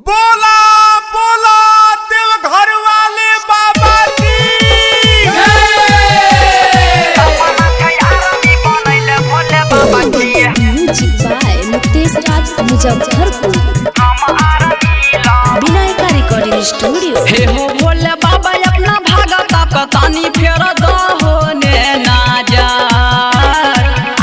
बोला बोला देवघर वाले बाबा की music by Mukesh Raj Muzaffarpur Vinayaka recording studio. हे हो भोले बाबा अपना भागत कतानी फेर दहोने ना जा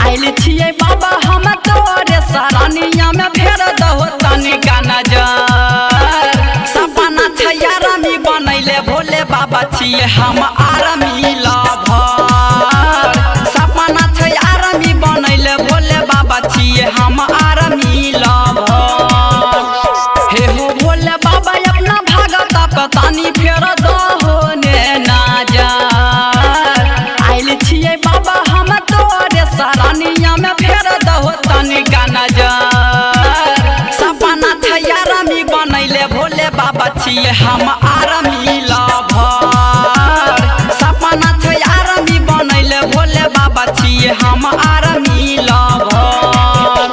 आइल छियै बाबा हम तोरे सरानिया में फेर दहो तनी का नजर सपना छैया रामी बनैले भोले बाबा छियै हम आरामी लभर सपना छैया रामी बनैले भोले बाबा छियै हम आरामी लभर हे हो भोले बाबा अपना भागत कतानी फेर दहोने ना जा आइल छियै बाबा हम तोरे सरानिया में फेर दहो तनी का नजर सपना छैया रामी बनैले भोले बाबा छियै हम आरामी लभर सपना छैया रामी बनैले भोले बाबा छियै हम आरामी लभर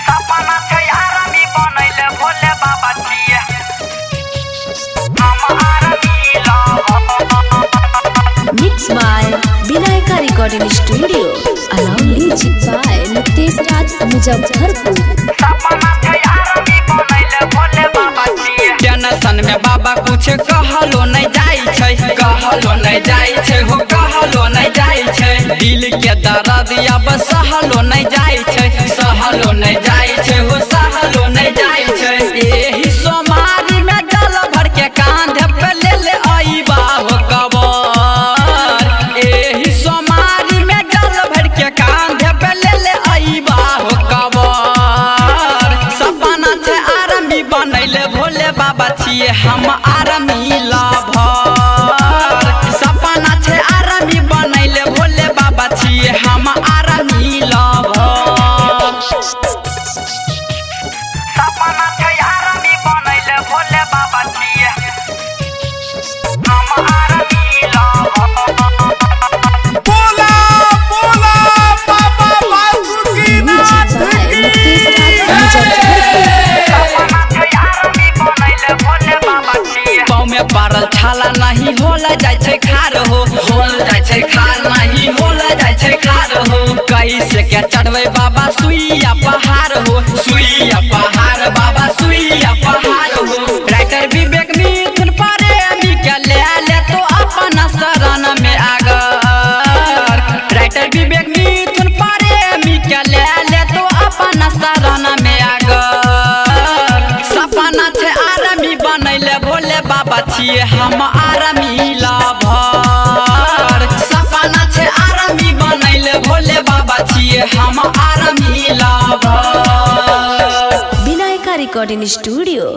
सपना छैया रामी बनैले भोले बाबा छियै हम आरामी lover mix by Vinayaka recording studio along music by Mukesh Raj Muzaffarpur. सपना छैया रामी बनैले भोले बाबा छियै टेंशन में बाबा कुछ कहलो नहीं जाई छै कहलो नहीं जाई छै हो कहलो नहीं जाई छै दिल के दर्द अब सहलो नहीं जाई छै सहलो नहीं जाई छै हो सहलो नहीं जाई छै एही सोमारी में जल भर के कांधे पे ले आईबा हो कबर एही सोमारी में जल भर के कांधे पे ले आईबा हो कबर सपना छै आरामी बनैले भोले बाबा छियै हम आरामी लभर सपना छै आरामी बनैले भोले बाबा छियै हम आरामी लभर सपना छै आरामी बनैले भोले बाबा छियै हम आरामी लभर बोला बोला बाबा बासुकीनाथ म्यूजिक बाय मुकेश राज मुजफ्फरपुर। पाँव में पड़ल छाला नहीं होला जाय छै खार हो जाय छै खार नहीं होला जाय छै खार हो कैसे के चढ़वे बाबा सुइया पहाड़ हो सुइया पहाड़ बाबा सुइया पहाड़ हो राइटर विवेक मिथुन प्रेमी के ले तो अपना शरण में आगर राइटर विवेक मिथुन प्रेमी के ले तो अपना शरण में आगर सपना छै आरामी बनैले भोले बाबा छियै हम आरामी लभर सपना छै आरामी बनैले भोले बाबा छियै हम आरामी लभर विनायका रिकॉर्डिंग स्टूडियो